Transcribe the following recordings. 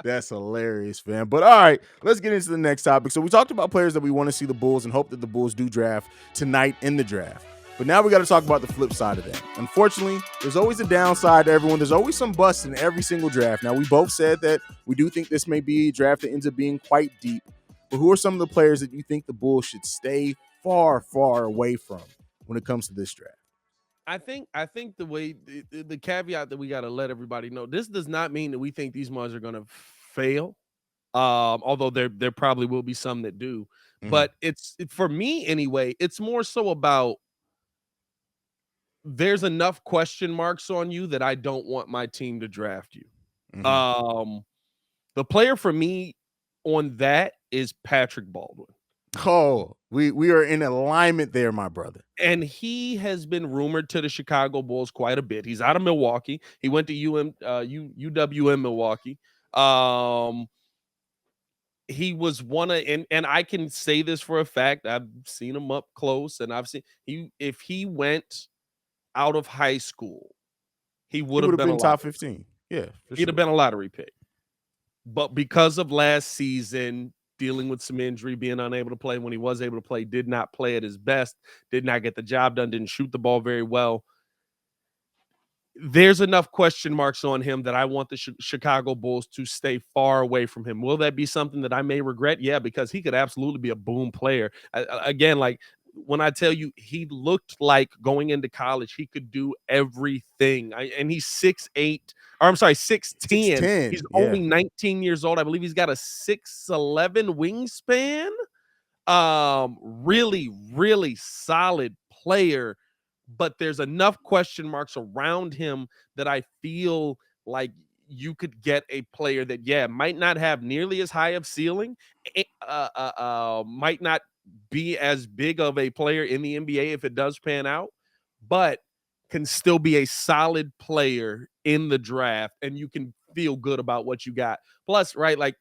That's hilarious, fam. But all right, let's get into the next topic. So we talked about players that we want to see the Bulls and hope that the Bulls do draft tonight in the draft. But now we got to talk about the flip side of that. Unfortunately, there's always a downside to everyone. There's always some busts in every single draft. Now, we both said that we do think this may be a draft that ends up being quite deep. But who are some of the players that you think the Bulls should stay far, far away from when it comes to this draft? I think the way the caveat that we got to let everybody know, this does not mean that we think these mods are going to fail. Although there probably will be some that do, Mm-hmm. but for me anyway, it's more so about there's enough question marks on you that I don't want my team to draft you. Mm-hmm. Um, the player for me on that is Patrick Baldwin. Oh, we are in alignment there, my brother. And he has been rumored to the Chicago Bulls quite a bit. He's out of Milwaukee. He went to UWM Milwaukee. Um, he was one of, and I can say this for a fact. I've seen him up close, and I've seen if he went out of high school, he He would would have have been a been top lottery. 15. Yeah, for He'd sure. have been a lottery pick. But because of last season, dealing with some injury, being unable to play when he was able to play, did not play at his best, did not get the job done, didn't shoot the ball very well. There's enough question marks on him that I want the Chicago Bulls to stay far away from him. Will that be something that I may regret? Yeah, because he could absolutely be a boom player. Again, like when I tell you, he looked like going into college, he could do everything. And he's 6'8", or I'm sorry, 6'10". 6'10. He's Yeah. only 19 years old. I believe he's got a 6'11" wingspan. Really, really solid player, but there's enough question marks around him that I feel like you could get a player that, yeah, might not have nearly as high of ceiling, might not be as big of a player in the NBA if it does pan out, but can still be a solid player in the draft, and you can feel good about what you got. Plus, right, like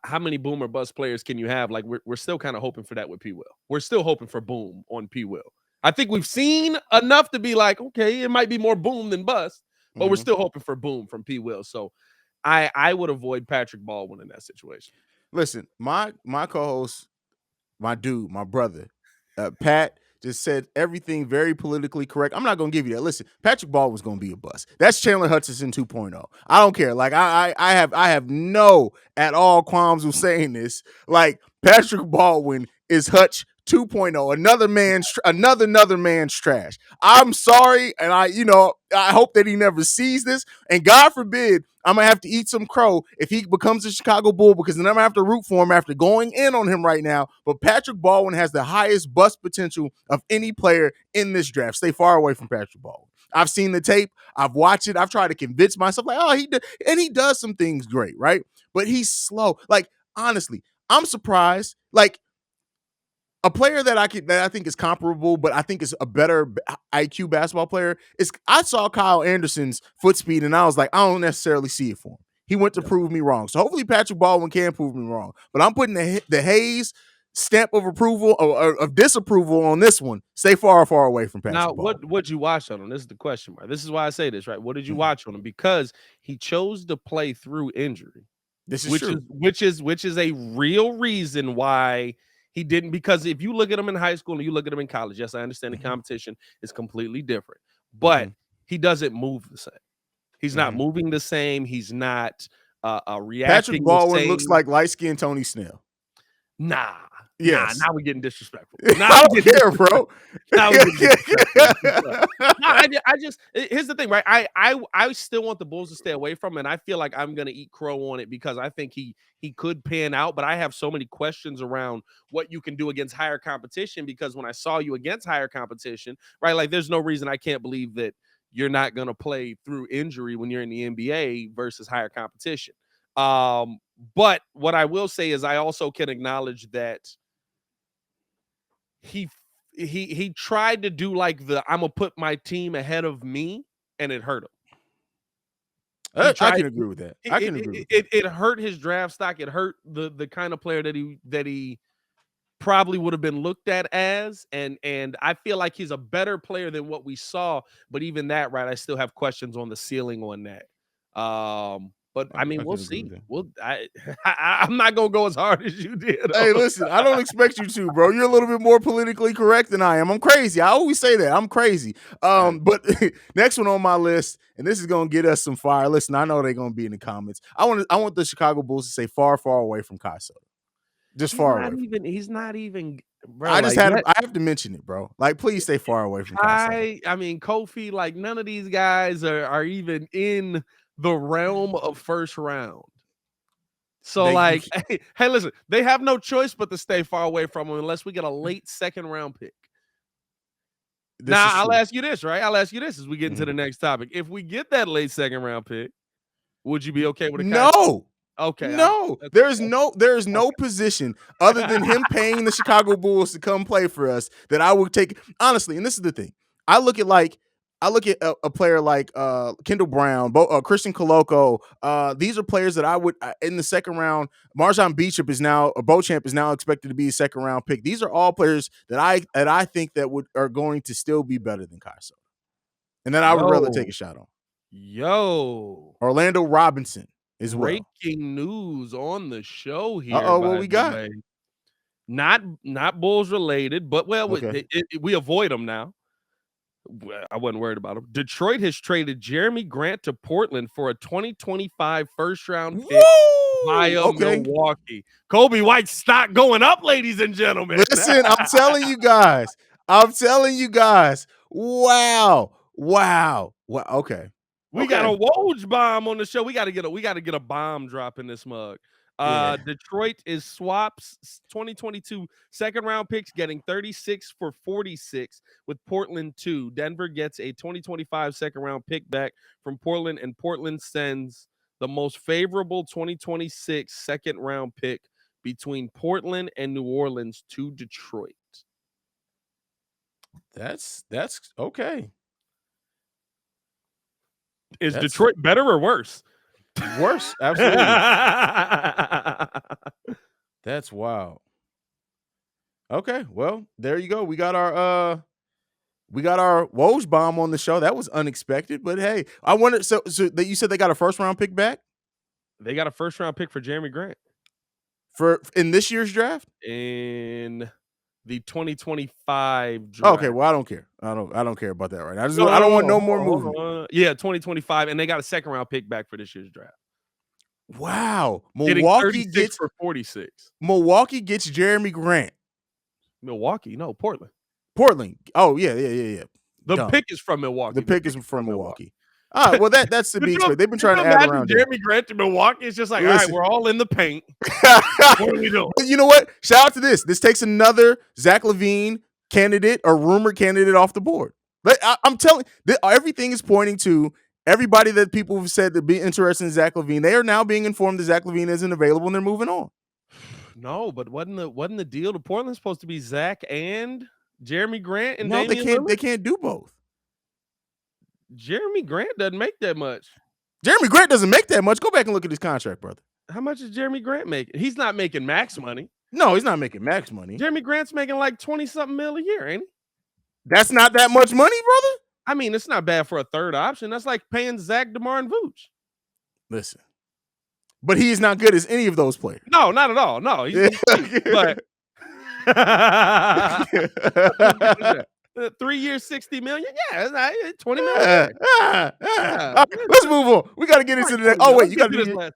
how many boom or bust players can you have? Like we're still kind of hoping for that with P. Will. We're still hoping for boom on P. Will. I think we've seen enough to be like, okay, it might be more boom than bust, but we're Mm-hmm. still hoping for boom from P. Will. So I would avoid Patrick Baldwin in that situation. Listen, my co-host, my dude, my brother, Pat just said everything very politically correct. I'm not gonna give you that. Listen, Patrick Baldwin's gonna be a bust. That's Chandler Hutchison 2.0. I don't care. Like I have no at all qualms with saying this. Like Patrick Baldwin is Hutch 2.0, another man's trash. I'm sorry, and I hope that he never sees this. And God forbid I'm gonna have to eat some crow if he becomes a Chicago Bull, because then I'm gonna have to root for him after going in on him right now. But Patrick Baldwin has the highest bust potential of any player in this draft. Stay far away from Patrick Baldwin. I've seen the tape. I've watched it. I've tried to convince myself, like, oh, he does some things great, right? But he's slow. Like, honestly, I'm surprised. Like, a player that I think is comparable, but I think is a better IQ basketball player is, I saw Kyle Anderson's foot speed and I was like, I don't necessarily see it for him. He went to Yep. prove me wrong. So hopefully Patrick Baldwin can prove me wrong. But I'm putting the Haize stamp of approval, or of disapproval on this one. Stay far, far away from Now, Patrick what Baldwin. would you watch on him? This is the question mark. This is why I say this, right? What did you Mhm. watch on him? Because he chose to play through injury, This is which is true. a real reason why he didn't. Because if you look at him in high school and you look at him in college, yes, I understand the Mhm. competition is completely different, but Mhm. he doesn't move the same. He's not Mhm. moving the same. He's not Patrick reacting the Baldwin looks same. like light skinned Tony Snell. Nah, nah. Yes. Now we're getting disrespectful. Now I we're don't getting care, bro. disrespectful. Now we're getting disrespectful. No, I just here's the thing, right? I still want the Bulls to stay away from him, and I feel like I'm gonna eat crow on it because I think he could pan out, but I have so many questions around what you can do against higher competition, because when I saw you against higher competition, right? Like there's no reason I can't believe that you're not gonna play through injury when you're in the NBA versus higher competition. Um, but what I will say is I also can acknowledge that he he tried to do like the I'm gonna put my team ahead of me, and it hurt him. He I tried can agree with that. I it can agree it, with that. it, it hurt his draft stock. It hurt the kind of player that he probably would have been looked at as, and I feel like he's a better player than what we saw. But even that, right, I still have questions on the ceiling on that. But I mean, I we'll can agree with see. that. I'm not gonna go as hard as you did. Hey, listen, I don't expect you to, bro. You're a little bit more politically correct than I am. I'm crazy. I always say that. I'm crazy. But next one on my list, and this is gonna get us some fire. Listen, I know they're gonna be in the comments. I want the Chicago Bulls to say far, far away from Kai Soto. Just He's far not away. even. He's not even, bro. I just Like had to, that. I have to mention it, bro. Like, please stay far away from Kai Soto. I mean, Kofi. Like none of these guys are even in the realm of first round. So, They like, hey, listen, they have no choice but to stay far away from him unless we get a late second round pick. this Now, is I'll true. ask you this, right? I'll ask you this as we get into the next topic. If we get that late second round pick, would you be okay with a Kai? No. Okay, No, there is no position other than him paying the Chicago Bulls to come play for us that I would take honestly. And this is the thing: I look at a player like Kendall Brown, Christian Coloco. These are players that I would in the second round. Marjon Beauchamp is now Beauchamp is now expected to be a second round pick. These are all players that I think that are going to still be better than Kai Soto, and that I would rather take a shot on. Orlando Robinson as well. Breaking news on the show here, Uh-oh, what by we the got? way. Not Bulls related, but well, Okay. we avoid them now. Well, I wasn't worried about them. Detroit has traded Jeremy Grant to Portland for a 2025 first round pick Woo! via Okay. Milwaukee. Kobe White's stock going up, ladies and gentlemen. Listen, I'm telling you guys. I'm telling you guys. Wow. Wow. Wow. Okay. We got a Okay. Woj bomb on the show. We got to get a bomb drop in this mug. Yeah. Detroit is swaps 2022 second round picks getting 36 for 46 with Portland 2. Denver gets a 2025 second round pick back from Portland, and Portland sends the most favorable 2026 second round pick between Portland and New Orleans to Detroit. That's okay. Is That's Detroit better or worse? worse. Absolutely. That's wild. Okay. Well, there you go. We got our Woj bomb on the show. That was unexpected, but hey, I wonder. So that you said they got a first round pick back They got a first round pick for Jeremy Grant for in this year's draft. in the 2025 Oh, okay, draft. well, I don't care. I don't care about that right now. No, I no, don't no, want no. no more Hold on, movement. Yeah, 2025, and they got a second round pick back for this year's draft. Wow, Getting 36 for 46. Milwaukee gets Jeremy Grant. Milwaukee, no, Portland. Portland. Oh yeah. The Dumb. pick is from Milwaukee. The pick is from Milwaukee. All right, well that's to be expected. They've been trying to add imagine around Jeremy Grant to Milwaukee. It's just like, all right, we're all in the paint. What are we doing? But you know what? Shout out to this. This takes another Zach LaVine candidate or rumored candidate off the board. But I'm telling you, everything is pointing to everybody that people have said to be interested in Zach LaVine. They are now being informed that Zach LaVine isn't available and they're moving on. No, but wasn't the deal to Portland supposed to be Zach and Jeremy Grant and no, Damian they can't. Lillard? They can't do both. Jeremy Grant doesn't make that much. Jeremy Grant doesn't make that much. Go back and look at his contract, brother. How much is Jeremy Grant making? He's not making max money. No, he's not making max money. Jeremy Grant's making like 20-something mil a year, ain't he? That's not that much money, brother. I mean, it's not bad for a third option. That's like paying Zach, DeMar, and Vooch. Listen, but he is not good as any of those players. No, not at all. No, he's but 3 years, 60 million. Yeah, 20 million. Let's move on. We got to get into the next. Oh wait, you got to do.